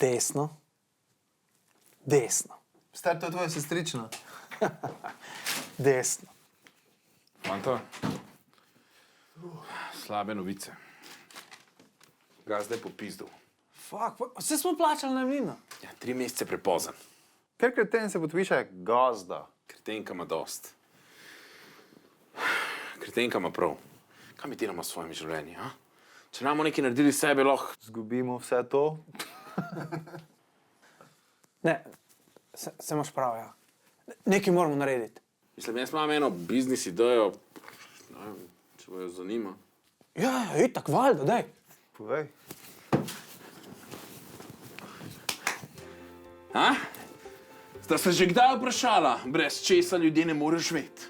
Desno. Desno. Star, to je tvoja sestrična. Desno. Fanto, slabe novice. Gazda je popizdil. Fuck, vse smo plačali najemnino. Ja, 3 mesece prepozen. Ker kreten se podpiše gazda. Kretenka ima dost. Kretenka ima prav. Kaj mi delamo s svojimi življenji, a? Če namo nekaj naredili sebe, lahko... Zgubimo vse to. Ne, se imaš prav, ja. Nekaj moramo narediti. Mislim, jaz imam eno biznis idejo, ne vem, če bo jo zanima. Ja, itak, valjda, daj. Povej. A? Sta se že kdaj vprašala, brez česa ljudje ne moreš živeti?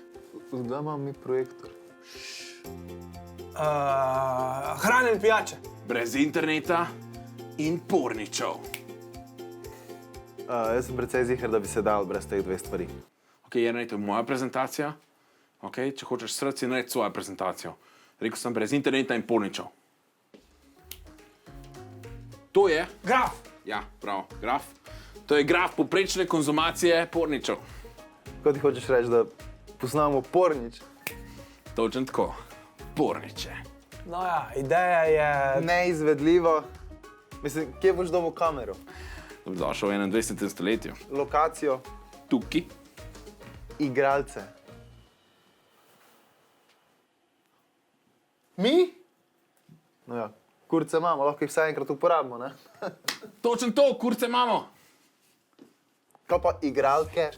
Kdaj imam mi projektor? Hrane in pijače. Brez interneta in porničev. Jaz sem precej ziher, da bi se dal brez teh 2 stvari. Ok, Jernej, to je moja prezentacija. Ok, če hočeš srce, naredi svojo prezentacijo. Rekel sem brez interneta in porničev. To je... Graf. Ja, prav, graf. To je graf poprečne konzumacije porničev. Kako ti hočeš reči, da poznamo pornič? Točno tako. Porniče. No ja, ideja je... Neizvedljivo. Mislim, kje boš dobil kamero? Dobrodošel v 21. stoletju. Lokacijo, Tukaj. igralce. Mi? No ja, kurce imamo, lahko jih vsaj enkrat uporabimo, ne? Točno to, kurce imamo. Kaj pa igralke?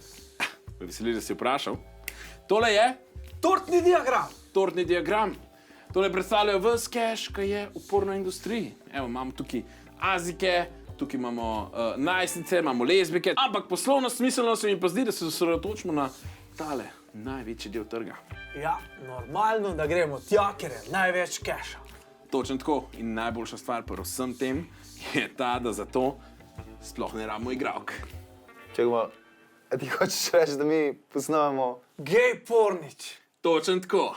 Me veseli, da si vprašal. Tole je Tortni diagram. tortni diagram. Tole predstavljajo ves cash, ki je v porno industriji. Evo, imamo tukaj azike, tukaj imamo najstnice, imamo lezbike, ampak poslovno smiselno se mi pa zdi, da se osredotočimo na tale največji del trga. Ja, normalno, da gremo tja, ker je največ keša. Točno tako. In najboljša stvar pri vsem tem je ta, da za to sploh ne rabimo igralk. Čekaj, a ti hočeš reči, da mi poznamo... Gej pornič. Točno tako.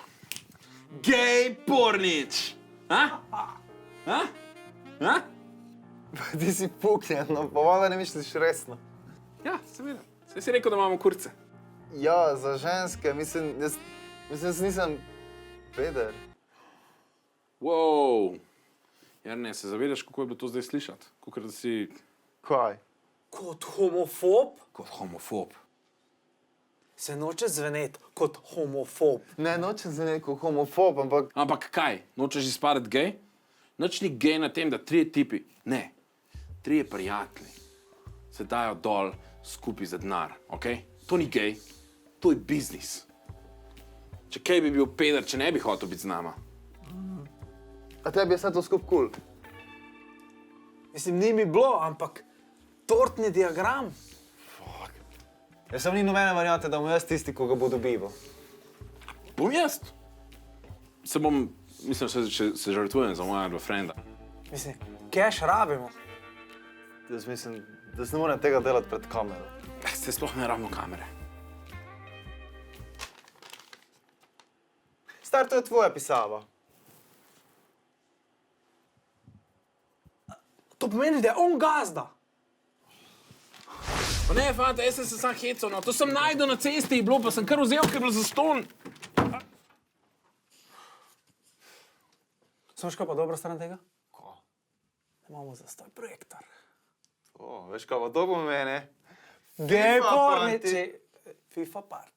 Gej pornič! A? A? A? Ti si puknjen, no pa valjda ne misliš resno. Ja, seveda. Saj si rekel, da imamo kurce. Ja, za ženske, mislim, jaz nisem peder. Wow. Jernej, se zavedaš, kako je bilo to zdaj slišati? Kakor da si Kaj? Kot homofob kot homofob. se noče zveneti kot homofob. Ne, nočem za neko homofob, ampak... Ampak kaj? Nočeš izpadati gej? Nič ni gej na tem, da 3 tipi. Ne. 3 prijatelji se dajo dol skupaj za denar, ok? To ni gej, to je biznis. Če kaj bi bil peder, če ne bi hotel biti z nama. A tebi je vse to skup kul? Mislim, ni mi bilo, ampak tortni diagram. Jaz sem ni nobene variante, da bom jaz tisti, ko ga bo dobival. Bom jaz. Mislim, se žrtvujem za moja dva frenda. Mislim, keš rabimo. Jaz mislim, da se ne morem tega delati pred kamero. Se sploh ne rabimo kamere. Star, to je tvoja pisava. To pomeni, da je on gazda. Pa ne, fanta, jaz sem se sam hecal, no. To sem najdel na cesti, bilo pa sem kar vzel, ker je bilo zastonj. Znaš, kaj pa dobra stran tega? Ko? Da imamo zastoj projektor. O, veš kaj, pa to pomeni? Gej FIFA porniči. FIFA part.